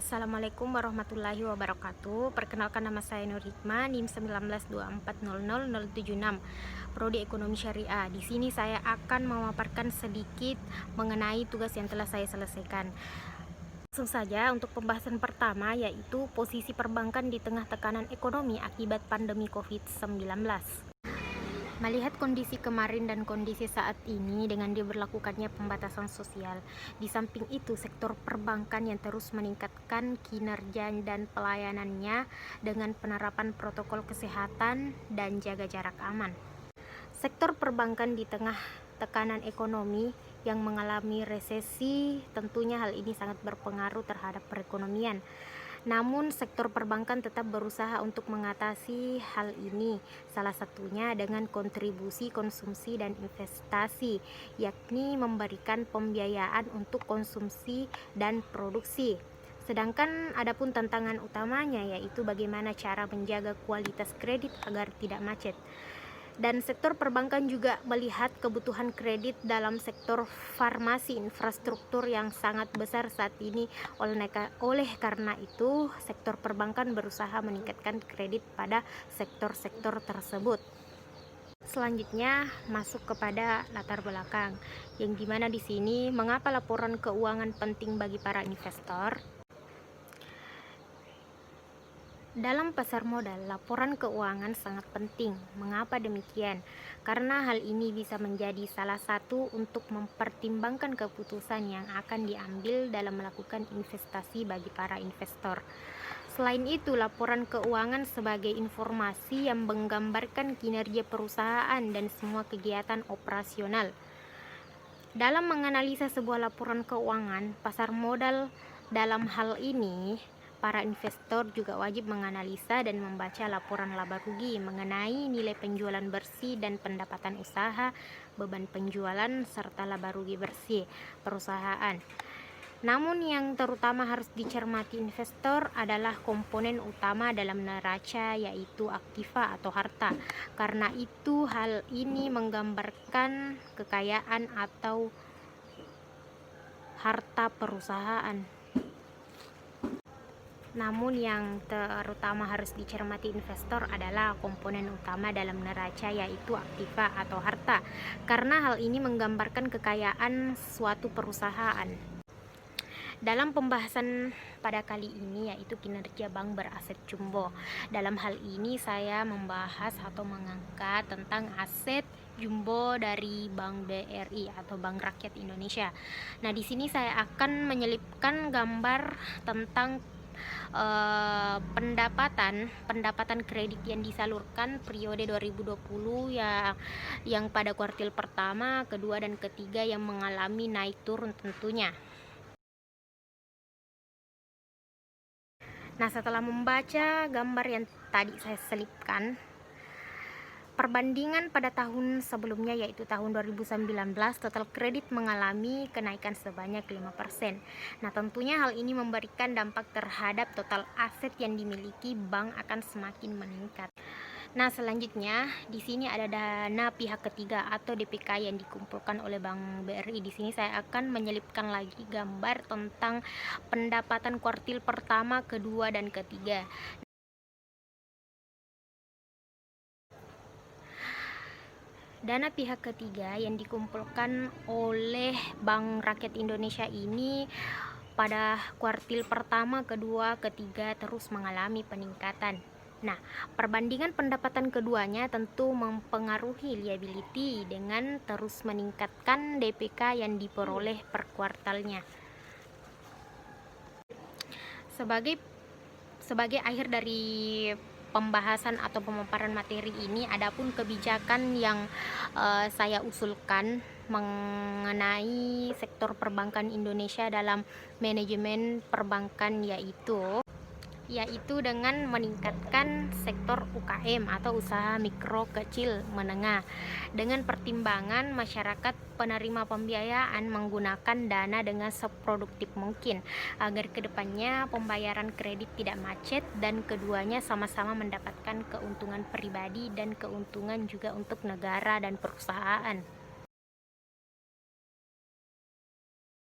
Assalamualaikum warahmatullahi wabarakatuh. Perkenalkan, nama saya Nur Hikmah, NIM 192400076, Prodi Ekonomi Syariah. Di sini saya akan memaparkan sedikit mengenai tugas yang telah saya selesaikan. Langsung saja untuk pembahasan pertama, yaitu posisi perbankan di tengah tekanan ekonomi akibat pandemi COVID-19. Melihat kondisi kemarin dan kondisi saat ini dengan diberlakukannya pembatasan sosial, di samping itu sektor perbankan yang terus meningkatkan kinerja dan pelayanannya dengan penerapan protokol kesehatan dan jaga jarak aman. Sektor perbankan di tengah tekanan ekonomi yang mengalami resesi, tentunya hal ini sangat berpengaruh terhadap perekonomian. Namun sektor perbankan tetap berusaha untuk mengatasi hal ini, salah satunya dengan kontribusi konsumsi dan investasi, yakni memberikan pembiayaan untuk konsumsi dan produksi. Sedangkan adapun tantangan utamanya yaitu bagaimana cara menjaga kualitas kredit agar tidak macet. Dan sektor perbankan juga melihat kebutuhan kredit dalam sektor farmasi infrastruktur yang sangat besar saat ini. Oleh karena itu, sektor perbankan berusaha meningkatkan kredit pada sektor-sektor tersebut. Selanjutnya masuk kepada latar belakang, yang dimana di sini mengapa laporan keuangan penting bagi para investor. Dalam pasar modal, laporan keuangan sangat penting. Mengapa demikian? Karena hal ini bisa menjadi salah satu untuk mempertimbangkan keputusan yang akan diambil dalam melakukan investasi bagi para investor. Selain itu, laporan keuangan sebagai informasi yang menggambarkan kinerja perusahaan dan semua kegiatan operasional. Dalam menganalisa sebuah laporan keuangan pasar modal, dalam hal ini para investor juga wajib menganalisa dan membaca laporan laba rugi mengenai nilai penjualan bersih dan pendapatan usaha, beban penjualan, serta laba rugi bersih perusahaan. Namun yang terutama harus dicermati investor adalah komponen utama dalam neraca, yaitu aktiva atau harta. Karena itu hal ini menggambarkan kekayaan atau harta perusahaan. Namun yang terutama harus dicermati investor adalah komponen utama dalam neraca, yaitu aktiva atau harta, karena hal ini menggambarkan kekayaan suatu perusahaan. Dalam pembahasan pada kali ini yaitu kinerja bank beraset jumbo. Dalam hal ini saya membahas atau mengangkat tentang aset jumbo dari Bank BRI atau Bank Rakyat Indonesia. Nah, di sini saya akan menyelipkan gambar tentang pendapatan kredit yang disalurkan periode 2020 yang pada kuartil pertama, kedua dan ketiga yang mengalami naik turun tentunya. Nah, setelah membaca gambar yang tadi saya selipkan, perbandingan pada tahun sebelumnya yaitu tahun 2019, total kredit mengalami kenaikan sebanyak 5%. Nah, tentunya hal ini memberikan dampak terhadap total aset yang dimiliki bank akan semakin meningkat. Nah, selanjutnya di sini ada dana pihak ketiga atau DPK yang dikumpulkan oleh Bank BRI. Di sini saya akan menyelipkan lagi gambar tentang pendapatan kuartil pertama, kedua dan ketiga. Dana pihak ketiga yang dikumpulkan oleh Bank Rakyat Indonesia ini pada kuartil pertama, kedua, ketiga terus mengalami peningkatan. Nah, perbandingan pendapatan keduanya tentu mempengaruhi liability dengan terus meningkatkan DPK yang diperoleh per kuartalnya. Sebagai akhir dari pembahasan atau pemaparan materi ini, adapun kebijakan yang saya usulkan mengenai sektor perbankan Indonesia dalam manajemen perbankan yaitu dengan meningkatkan sektor UKM atau usaha mikro kecil menengah dengan pertimbangan masyarakat penerima pembiayaan menggunakan dana dengan seproduktif mungkin agar kedepannya pembayaran kredit tidak macet dan keduanya sama-sama mendapatkan keuntungan pribadi dan keuntungan juga untuk negara dan perusahaan.